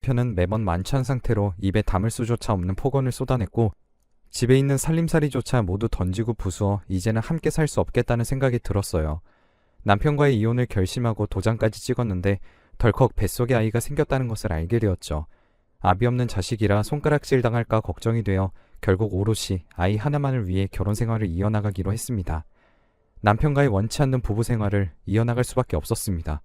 남편은 매번 만취한 상태로 입에 담을 수조차 없는 폭언을 쏟아냈고 집에 있는 살림살이조차 모두 던지고 부수어 이제는 함께 살 수 없겠다는 생각이 들었어요. 남편과의 이혼을 결심하고 도장까지 찍었는데 덜컥 뱃속에 아이가 생겼다는 것을 알게 되었죠. 아비 없는 자식이라 손가락질 당할까 걱정이 되어 결국 오롯이 아이 하나만을 위해 결혼 생활을 이어나가기로 했습니다. 남편과의 원치 않는 부부 생활을 이어나갈 수밖에 없었습니다.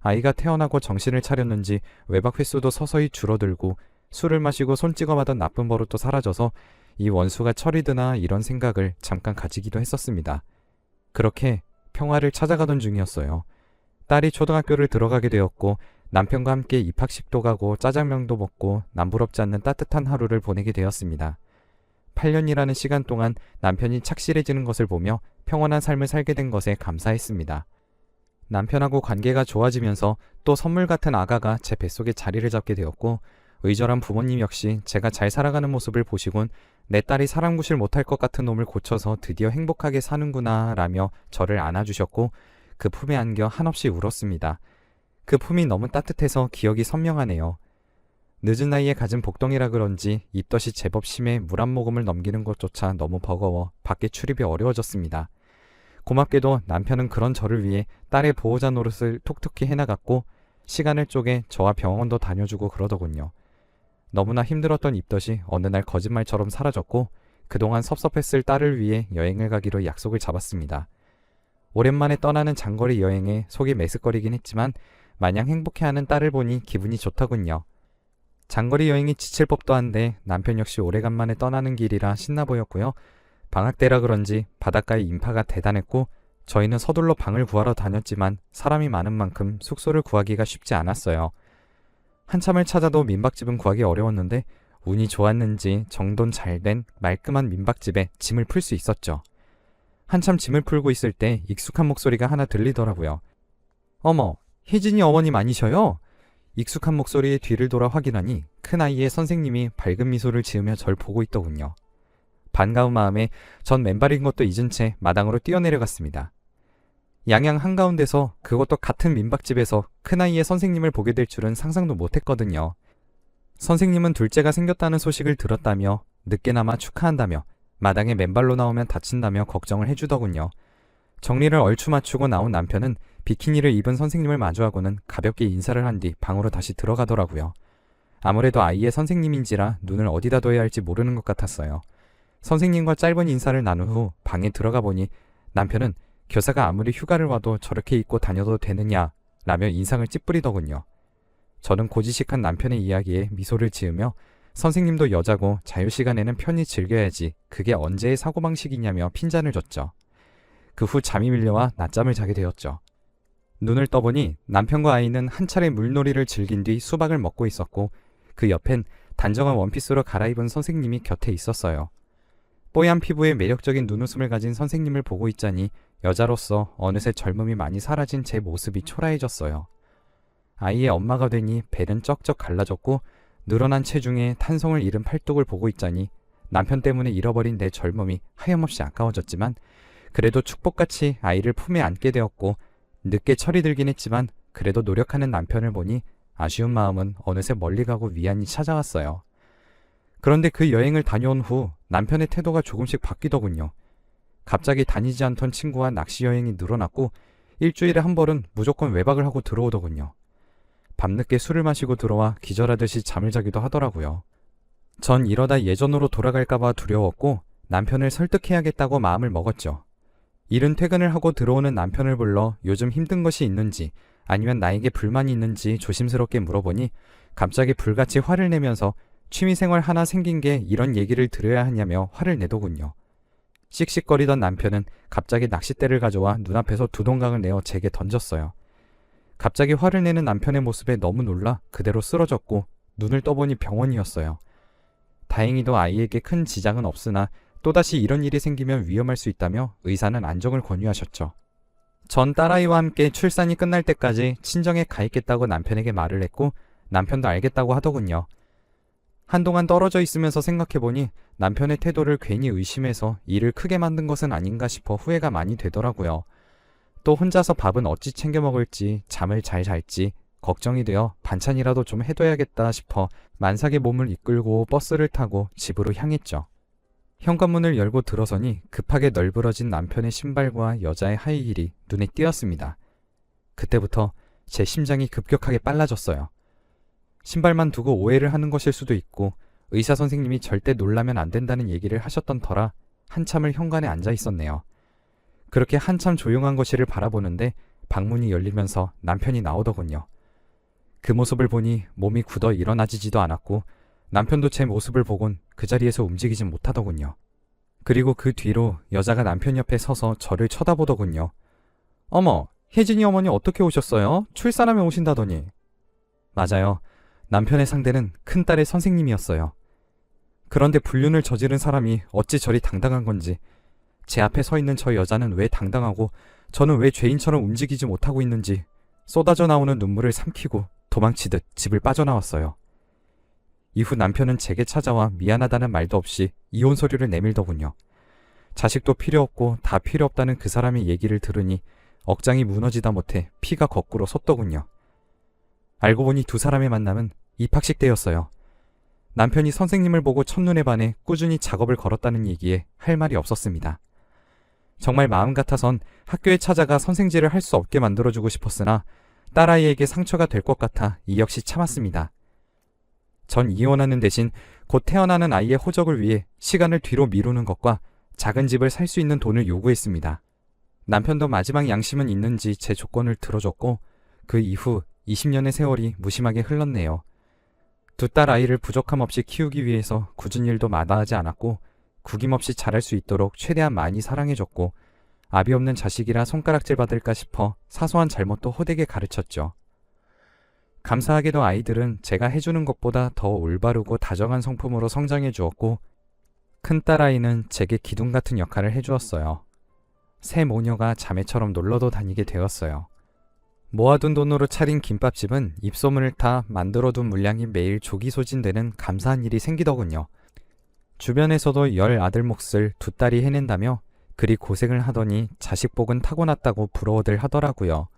아이가 태어나고 정신을 차렸는지 외박 횟수도 서서히 줄어들고 술을 마시고 손 찍어마던 나쁜 버릇도 사라져서 이 원수가 철이 드나 이런 생각을 잠깐 가지기도 했었습니다. 그렇게 평화를 찾아가던 중이었어요. 딸이 초등학교를 들어가게 되었고 남편과 함께 입학식도 가고 짜장면도 먹고 남부럽지 않는 따뜻한 하루를 보내게 되었습니다. 8년이라는 시간 동안 남편이 착실해지는 것을 보며 평온한 삶을 살게 된 것에 감사했습니다. 남편하고 관계가 좋아지면서 또 선물 같은 아가가 제 뱃속에 자리를 잡게 되었고 의절한 부모님 역시 제가 잘 살아가는 모습을 보시곤 내 딸이 사람구실 못할 것 같은 놈을 고쳐서 드디어 행복하게 사는구나 라며 저를 안아주셨고 그 품에 안겨 한없이 울었습니다. 그 품이 너무 따뜻해서 기억이 선명하네요. 늦은 나이에 가진 복덩이라 그런지 입덧이 제법 심해 물 한 모금을 넘기는 것조차 너무 버거워 밖에 출입이 어려워졌습니다. 고맙게도 남편은 그런 저를 위해 딸의 보호자 노릇을 톡톡히 해나갔고 시간을 쪼개 저와 병원도 다녀주고 그러더군요. 너무나 힘들었던 입덧이 어느 날 거짓말처럼 사라졌고 그동안 섭섭했을 딸을 위해 여행을 가기로 약속을 잡았습니다. 오랜만에 떠나는 장거리 여행에 속이 메스꺼리긴 했지만 마냥 행복해하는 딸을 보니 기분이 좋더군요. 장거리 여행이 지칠 법도 한데 남편 역시 오래간만에 떠나는 길이라 신나 보였고요. 방학 때라 그런지 바닷가의 인파가 대단했고 저희는 서둘러 방을 구하러 다녔지만 사람이 많은 만큼 숙소를 구하기가 쉽지 않았어요. 한참을 찾아도 민박집은 구하기 어려웠는데 운이 좋았는지 정돈 잘된 말끔한 민박집에 짐을 풀 수 있었죠. 한참 짐을 풀고 있을 때 익숙한 목소리가 하나 들리더라고요. 어머, 혜진이 어머님 아니셔요? 익숙한 목소리에 뒤를 돌아 확인하니 큰아이의 선생님이 밝은 미소를 지으며 절 보고 있더군요. 반가운 마음에 전 맨발인 것도 잊은 채 마당으로 뛰어내려갔습니다. 양양 한가운데서 그것도 같은 민박집에서 큰아이의 선생님을 보게 될 줄은 상상도 못했거든요. 선생님은 둘째가 생겼다는 소식을 들었다며 늦게나마 축하한다며 마당에 맨발로 나오면 다친다며 걱정을 해주더군요. 정리를 얼추 맞추고 나온 남편은 비키니를 입은 선생님을 마주하고는 가볍게 인사를 한 뒤 방으로 다시 들어가더라고요. 아무래도 아이의 선생님인지라 눈을 어디다 둬야 할지 모르는 것 같았어요. 선생님과 짧은 인사를 나눈 후 방에 들어가 보니 남편은 교사가 아무리 휴가를 와도 저렇게 입고 다녀도 되느냐 라며 인상을 찌푸리더군요. 저는 고지식한 남편의 이야기에 미소를 지으며 선생님도 여자고 자유시간에는 편히 즐겨야지 그게 언제의 사고방식이냐며 핀잔을 줬죠. 그 후 잠이 밀려와 낮잠을 자게 되었죠. 눈을 떠보니 남편과 아이는 한 차례 물놀이를 즐긴 뒤 수박을 먹고 있었고 그 옆엔 단정한 원피스로 갈아입은 선생님이 곁에 있었어요. 뽀얀 피부에 매력적인 눈웃음을 가진 선생님을 보고 있자니 여자로서 어느새 젊음이 많이 사라진 제 모습이 초라해졌어요. 아이의 엄마가 되니 배는 쩍쩍 갈라졌고 늘어난 체중에 탄성을 잃은 팔뚝을 보고 있자니 남편 때문에 잃어버린 내 젊음이 하염없이 아까워졌지만 그래도 축복같이 아이를 품에 안게 되었고 늦게 철이 들긴 했지만 그래도 노력하는 남편을 보니 아쉬운 마음은 어느새 멀리 가고 위안이 찾아왔어요. 그런데 그 여행을 다녀온 후 남편의 태도가 조금씩 바뀌더군요. 갑자기 다니지 않던 친구와 낚시 여행이 늘어났고 일주일에 한 번은 무조건 외박을 하고 들어오더군요. 밤늦게 술을 마시고 들어와 기절하듯이 잠을 자기도 하더라고요. 전 이러다 예전으로 돌아갈까봐 두려웠고 남편을 설득해야겠다고 마음을 먹었죠. 이른 퇴근을 하고 들어오는 남편을 불러 요즘 힘든 것이 있는지 아니면 나에게 불만이 있는지 조심스럽게 물어보니 갑자기 불같이 화를 내면서 취미생활 하나 생긴 게 이런 얘기를 들어야 하냐며 화를 내더군요. 씩씩거리던 남편은 갑자기 낚싯대를 가져와 눈앞에서 두동강을 내어 제게 던졌어요. 갑자기 화를 내는 남편의 모습에 너무 놀라 그대로 쓰러졌고 눈을 떠보니 병원이었어요. 다행히도 아이에게 큰 지장은 없으나 또다시 이런 일이 생기면 위험할 수 있다며 의사는 안정을 권유하셨죠. 전 딸아이와 함께 출산이 끝날 때까지 친정에 가 있겠다고 남편에게 말을 했고 남편도 알겠다고 하더군요. 한동안 떨어져 있으면서 생각해보니 남편의 태도를 괜히 의심해서 일을 크게 만든 것은 아닌가 싶어 후회가 많이 되더라고요. 또 혼자서 밥은 어찌 챙겨 먹을지 잠을 잘 잘지 걱정이 되어 반찬이라도 좀 해둬야겠다 싶어 만삭의 몸을 이끌고 버스를 타고 집으로 향했죠. 현관문을 열고 들어서니 급하게 널브러진 남편의 신발과 여자의 하이힐이 눈에 띄었습니다. 그때부터 제 심장이 급격하게 빨라졌어요. 신발만 두고 오해를 하는 것일 수도 있고 의사 선생님이 절대 놀라면 안 된다는 얘기를 하셨던 터라 한참을 현관에 앉아 있었네요. 그렇게 한참 조용한 거실을 바라보는데 방문이 열리면서 남편이 나오더군요. 그 모습을 보니 몸이 굳어 일어나지지도 않았고 남편도 제 모습을 보곤 그 자리에서 움직이지 못하더군요. 그리고 그 뒤로 여자가 남편 옆에 서서 저를 쳐다보더군요. 어머, 혜진이 어머니 어떻게 오셨어요? 출산하며 오신다더니. 맞아요. 남편의 상대는 큰딸의 선생님이었어요. 그런데 불륜을 저지른 사람이 어찌 저리 당당한 건지, 제 앞에 서 있는 저 여자는 왜 당당하고 저는 왜 죄인처럼 움직이지 못하고 있는지 쏟아져 나오는 눈물을 삼키고 도망치듯 집을 빠져나왔어요. 이후 남편은 제게 찾아와 미안하다는 말도 없이 이혼 서류를 내밀더군요. 자식도 필요 없고 다 필요 없다는 그 사람의 얘기를 들으니 억장이 무너지다 못해 피가 거꾸로 솟더군요. 알고 보니 두 사람의 만남은 입학식 때였어요. 남편이 선생님을 보고 첫눈에 반해 꾸준히 작업을 걸었다는 얘기에 할 말이 없었습니다. 정말 마음 같아선 학교에 찾아가 선생질을 할 수 없게 만들어주고 싶었으나 딸아이에게 상처가 될 것 같아 이 역시 참았습니다. 전 이혼하는 대신 곧 태어나는 아이의 호적을 위해 시간을 뒤로 미루는 것과 작은 집을 살 수 있는 돈을 요구했습니다. 남편도 마지막 양심은 있는지 제 조건을 들어줬고 그 이후 20년의 세월이 무심하게 흘렀네요. 두 딸 아이를 부족함 없이 키우기 위해서 굳은 일도 마다하지 않았고 구김없이 잘할 수 있도록 최대한 많이 사랑해줬고 아비 없는 자식이라 손가락질 받을까 싶어 사소한 잘못도 호되게 가르쳤죠. 감사하게도 아이들은 제가 해주는 것보다 더 올바르고 다정한 성품으로 성장해 주었고 큰딸 아이는 제게 기둥 같은 역할을 해주었어요. 새 모녀가 자매처럼 놀러도 다니게 되었어요. 모아둔 돈으로 차린 김밥집은 입소문을 타 만들어둔 물량이 매일 조기소진되는 감사한 일이 생기더군요. 주변에서도 10 아들 몫을 두 딸이 해낸다며 그리 고생을 하더니 자식복은 타고났다고 부러워들 하더라고요.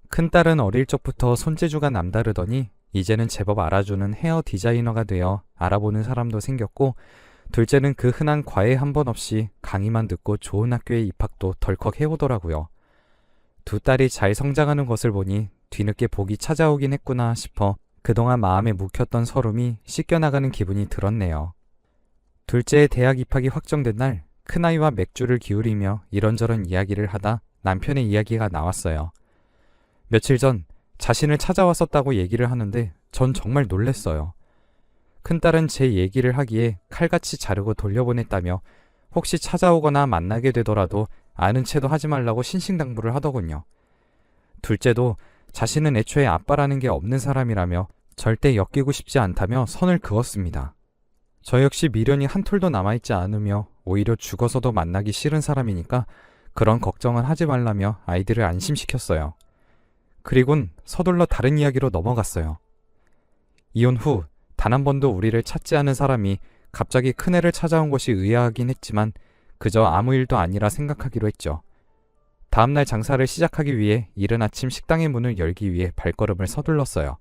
큰딸은 어릴 적부터 손재주가 남다르더니 이제는 제법 알아주는 헤어 디자이너가 되어 알아보는 사람도 생겼고 둘째는 그 흔한 과외 한 번 없이 강의만 듣고 좋은 학교에 입학도 덜컥 해오더라고요. 두 딸이 잘 성장하는 것을 보니 뒤늦게 복이 찾아오긴 했구나 싶어 그동안 마음에 묵혔던 서름이 씻겨나가는 기분이 들었네요. 둘째의 대학 입학이 확정된 날 큰아이와 맥주를 기울이며 이런저런 이야기를 하다 남편의 이야기가 나왔어요. 며칠 전 자신을 찾아왔었다고 얘기를 하는데 전 정말 놀랬어요. 큰딸은 제 얘기를 하기에 칼같이 자르고 돌려보냈다며 혹시 찾아오거나 만나게 되더라도 아는 체도 하지 말라고 신신당부를 하더군요. 둘째도 자신은 애초에 아빠라는 게 없는 사람이라며 절대 엮이고 싶지 않다며 선을 그었습니다. 저 역시 미련이 한 톨도 남아있지 않으며 오히려 죽어서도 만나기 싫은 사람이니까 그런 걱정은 하지 말라며 아이들을 안심시켰어요. 그리곤 서둘러 다른 이야기로 넘어갔어요. 이혼 후 단 한 번도 우리를 찾지 않은 사람이 갑자기 큰애를 찾아온 것이 의아하긴 했지만 그저 아무 일도 아니라 생각하기로 했죠. 다음날 장사를 시작하기 위해 이른 아침 식당의 문을 열기 위해 발걸음을 서둘렀어요.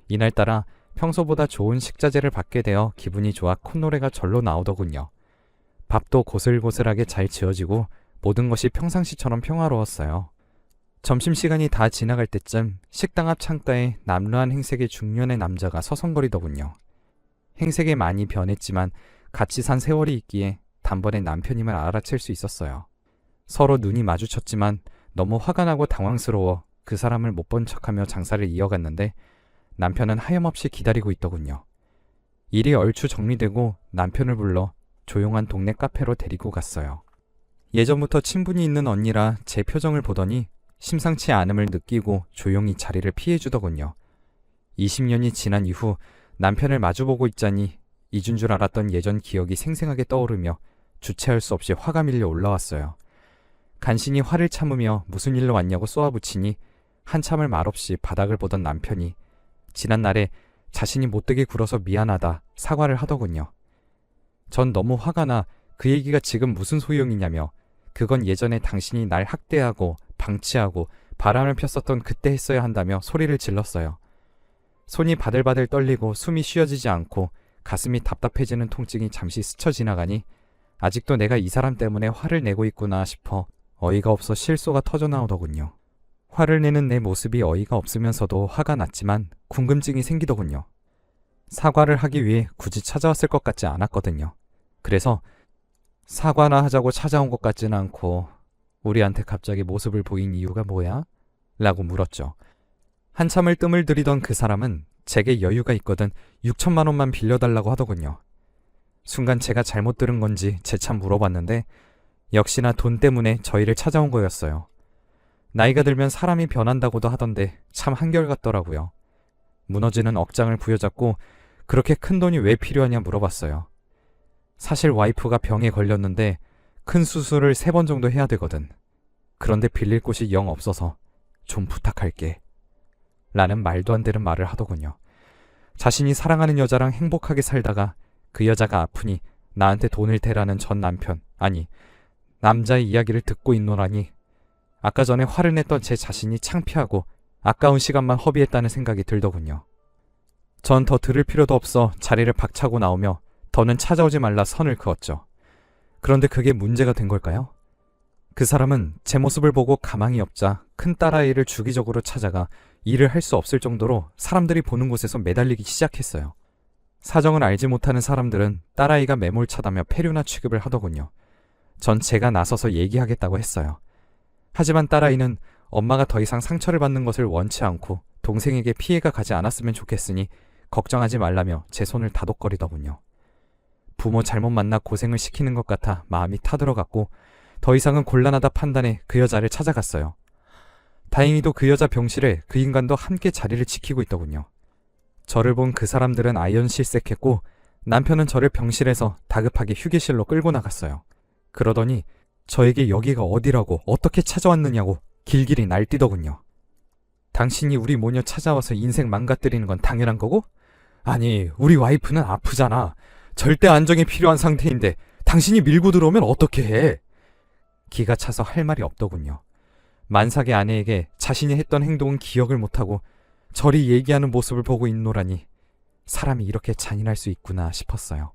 이날따라 평소보다 좋은 식자재를 받게 되어 기분이 좋아 콧노래가 절로 나오더군요. 밥도 고슬고슬하게 잘 지어지고 모든 것이 평상시처럼 평화로웠어요. 점심시간이 다 지나갈 때쯤 식당 앞 창가에 남루한 행색의 중년의 남자가 서성거리더군요. 행색이 많이 변했지만 같이 산 세월이 있기에 단번에 남편임을 알아챌 수 있었어요. 서로 눈이 마주쳤지만 너무 화가 나고 당황스러워 그 사람을 못 본 척하며 장사를 이어갔는데 남편은 하염없이 기다리고 있더군요. 일이 얼추 정리되고 남편을 불러 조용한 동네 카페로 데리고 갔어요. 예전부터 친분이 있는 언니라 제 표정을 보더니 심상치 않음을 느끼고 조용히 자리를 피해주더군요. 20년이 지난 이후 남편을 마주보고 있자니 잊은 줄 알았던 예전 기억이 생생하게 떠오르며 주체할 수 없이 화가 밀려 올라왔어요. 간신히 화를 참으며 무슨 일로 왔냐고 쏘아붙이니 한참을 말없이 바닥을 보던 남편이 지난날에 자신이 못되게 굴어서 미안하다 사과를 하더군요. 전 너무 화가 나 그 얘기가 지금 무슨 소용이냐며 그건 예전에 당신이 날 학대하고 방치하고 바람을 폈었던 그때 했어야 한다며 소리를 질렀어요. 손이 바들바들 떨리고 숨이 쉬어지지 않고 가슴이 답답해지는 통증이 잠시 스쳐 지나가니 아직도 내가 이 사람 때문에 화를 내고 있구나 싶어 어이가 없어 실소가 터져나오더군요. 화를 내는 내 모습이 어이가 없으면서도 화가 났지만 궁금증이 생기더군요. 사과를 하기 위해 굳이 찾아왔을 것 같지 않았거든요. 그래서 사과나 하자고 찾아온 것 같지는 않고 우리한테 갑자기 모습을 보인 이유가 뭐야? 라고 물었죠. 한참을 뜸을 들이던 그 사람은 제게 여유가 있거든 6천만 원만 빌려달라고 하더군요. 순간 제가 잘못 들은 건지 재차 물어봤는데 역시나 돈 때문에 저희를 찾아온 거였어요. 나이가 들면 사람이 변한다고도 하던데 참 한결같더라고요. 무너지는 억장을 부여잡고 그렇게 큰 돈이 왜 필요하냐 물어봤어요. 사실 와이프가 병에 걸렸는데 큰 수술을 3번 정도 해야 되거든. 그런데 빌릴 곳이 영 없어서 좀 부탁할게. 라는 말도 안 되는 말을 하더군요. 자신이 사랑하는 여자랑 행복하게 살다가 그 여자가 아프니 나한테 돈을 대라는 전 남편, 아니 남자의 이야기를 듣고 있노라니 아까 전에 화를 냈던 제 자신이 창피하고 아까운 시간만 허비했다는 생각이 들더군요. 전 더 들을 필요도 없어 자리를 박차고 나오며 더는 찾아오지 말라 선을 그었죠. 그런데 그게 문제가 된 걸까요? 그 사람은 제 모습을 보고 가망이 없자 큰 딸아이를 주기적으로 찾아가 일을 할 수 없을 정도로 사람들이 보는 곳에서 매달리기 시작했어요. 사정을 알지 못하는 사람들은 딸아이가 매몰차다며 폐류나 취급을 하더군요. 전 제가 나서서 얘기하겠다고 했어요. 하지만 딸아이는 엄마가 더 이상 상처를 받는 것을 원치 않고 동생에게 피해가 가지 않았으면 좋겠으니 걱정하지 말라며 제 손을 다독거리더군요. 부모 잘못 만나 고생을 시키는 것 같아 마음이 타들어갔고 더 이상은 곤란하다 판단해 그 여자를 찾아갔어요. 다행히도 그 여자 병실에 그 인간도 함께 자리를 지키고 있더군요. 저를 본 그 사람들은 아연실색했고 남편은 저를 병실에서 다급하게 휴게실로 끌고 나갔어요. 그러더니 저에게 여기가 어디라고 어떻게 찾아왔느냐고 길길이 날뛰더군요. 당신이 우리 모녀 찾아와서 인생 망가뜨리는 건 당연한 거고? 아니, 우리 와이프는 아프잖아. 절대 안정이 필요한 상태인데 당신이 밀고 들어오면 어떻게 해? 기가 차서 할 말이 없더군요. 만삭의 아내에게 자신이 했던 행동은 기억을 못하고 저리 얘기하는 모습을 보고 있노라니 사람이 이렇게 잔인할 수 있구나 싶었어요.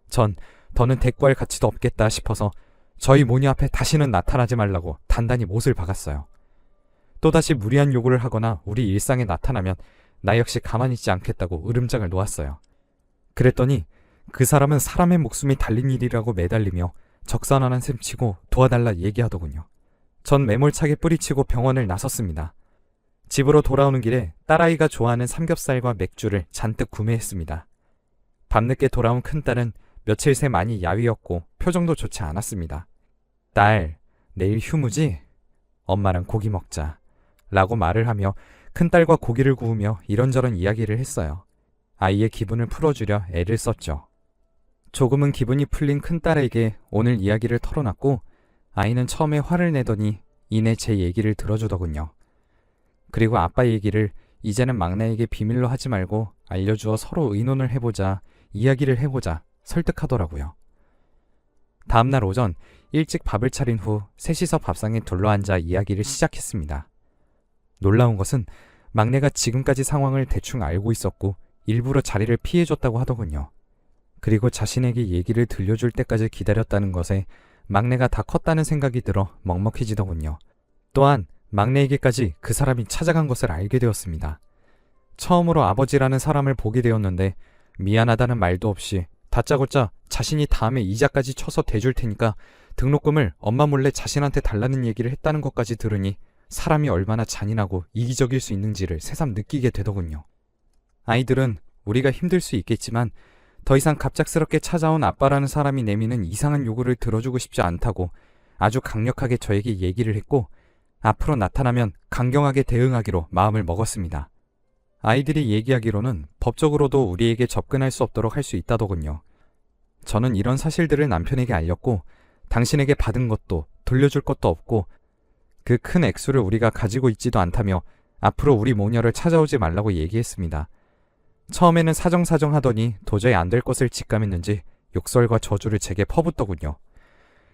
전 더는 대꾸할 가치도 없겠다 싶어서 저희 모녀 앞에 다시는 나타나지 말라고 단단히 못을 박았어요. 또다시 무리한 요구를 하거나 우리 일상에 나타나면 나 역시 가만히 있지 않겠다고 으름장을 놓았어요. 그랬더니 그 사람은 사람의 목숨이 달린 일이라고 매달리며 적산하는 셈 치고 도와달라 얘기하더군요. 전 매몰차게 뿌리치고 병원을 나섰습니다. 집으로 돌아오는 길에 딸아이가 좋아하는 삼겹살과 맥주를 잔뜩 구매했습니다. 밤늦게 돌아온 큰딸은 며칠 새 많이 야위었고 표정도 좋지 않았습니다. 딸, 내일 휴무지? 엄마랑 고기 먹자. 라고 말을 하며 큰딸과 고기를 구우며 이런저런 이야기를 했어요. 아이의 기분을 풀어주려 애를 썼죠. 조금은 기분이 풀린 큰딸에게 오늘 이야기를 털어놨고 아이는 처음에 화를 내더니 이내 제 얘기를 들어주더군요. 그리고 아빠 얘기를 이제는 막내에게 비밀로 하지 말고 알려주어 서로 의논을 해보자, 이야기를 해보자 설득하더라고요. 다음날 오전 일찍 밥을 차린 후 셋이서 밥상에 둘러앉아 이야기를 시작했습니다. 놀라운 것은 막내가 지금까지 상황을 대충 알고 있었고 일부러 자리를 피해줬다고 하더군요. 그리고 자신에게 얘기를 들려줄 때까지 기다렸다는 것에 막내가 다 컸다는 생각이 들어 먹먹해지더군요. 또한 막내에게까지 그 사람이 찾아간 것을 알게 되었습니다. 처음으로 아버지라는 사람을 보게 되었는데 미안하다는 말도 없이 다짜고짜 자신이 다음에 이자까지 쳐서 대줄 테니까 등록금을 엄마 몰래 자신한테 달라는 얘기를 했다는 것까지 들으니 사람이 얼마나 잔인하고 이기적일 수 있는지를 새삼 느끼게 되더군요. 아이들은 우리가 힘들 수 있겠지만 더 이상 갑작스럽게 찾아온 아빠라는 사람이 내미는 이상한 요구를 들어주고 싶지 않다고 아주 강력하게 저에게 얘기를 했고 앞으로 나타나면 강경하게 대응하기로 마음을 먹었습니다. 아이들이 얘기하기로는 법적으로도 우리에게 접근할 수 없도록 할 수 있다더군요. 저는 이런 사실들을 남편에게 알렸고 당신에게 받은 것도 돌려줄 것도 없고 그 큰 액수를 우리가 가지고 있지도 않다며 앞으로 우리 모녀를 찾아오지 말라고 얘기했습니다. 처음에는 사정사정 하더니 도저히 안 될 것을 직감했는지 욕설과 저주를 제게 퍼붓더군요.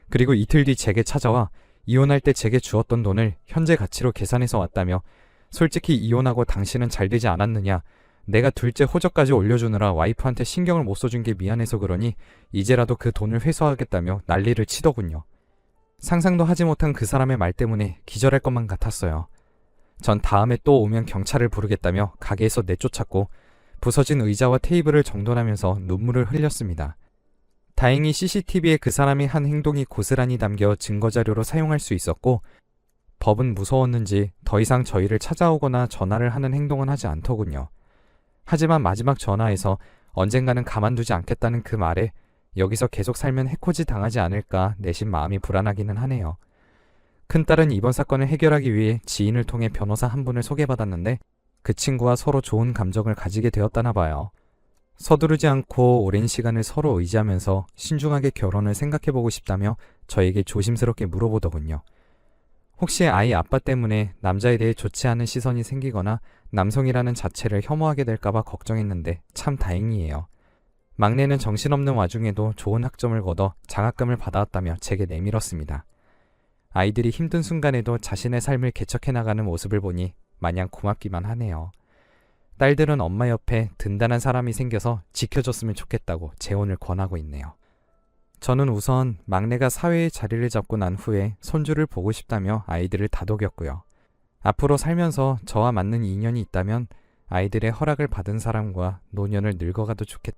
그리고 이틀 뒤 제게 찾아와 이혼할 때 제게 주었던 돈을 현재 가치로 계산해서 왔다며 솔직히 이혼하고 당신은 잘 되지 않았느냐? 내가 둘째 호적까지 올려주느라 와이프한테 신경을 못 써준 게 미안해서 그러니 이제라도 그 돈을 회수하겠다며 난리를 치더군요. 상상도 하지 못한 그 사람의 말 때문에 기절할 것만 같았어요. 전 다음에 또 오면 경찰을 부르겠다며 가게에서 내쫓았고 부서진 의자와 테이블을 정돈하면서 눈물을 흘렸습니다. 다행히 CCTV에 그 사람이 한 행동이 고스란히 담겨 증거자료로 사용할 수 있었고 법은 무서웠는지 더 이상 저희를 찾아오거나 전화를 하는 행동은 하지 않더군요. 하지만 마지막 전화에서 언젠가는 가만두지 않겠다는 그 말에 여기서 계속 살면 해코지 당하지 않을까 내심 마음이 불안하기는 하네요. 큰딸은 이번 사건을 해결하기 위해 지인을 통해 변호사 한 분을 소개받았는데 그 친구와 서로 좋은 감정을 가지게 되었다나 봐요. 서두르지 않고 오랜 시간을 서로 의지하면서 신중하게 결혼을 생각해보고 싶다며 저에게 조심스럽게 물어보더군요. 혹시 아이 아빠 때문에 남자에 대해 좋지 않은 시선이 생기거나 남성이라는 자체를 혐오하게 될까봐 걱정했는데 참 다행이에요. 막내는 정신없는 와중에도 좋은 학점을 거둬 장학금을 받아왔다며 제게 내밀었습니다. 아이들이 힘든 순간에도 자신의 삶을 개척해 나가는 모습을 보니 마냥 고맙기만 하네요. 딸들은 엄마 옆에 든든한 사람이 생겨서 지켜줬으면 좋겠다고 재혼을 권하고 있네요. 저는 우선 막내가 사회의 자리를 잡고 난 후에 손주를 보고 싶다며 아이들을 다독였고요. 앞으로 살면서 저와 맞는 인연이 있다면 아이들의 허락을 받은 사람과 노년을 늙어가도 좋겠다.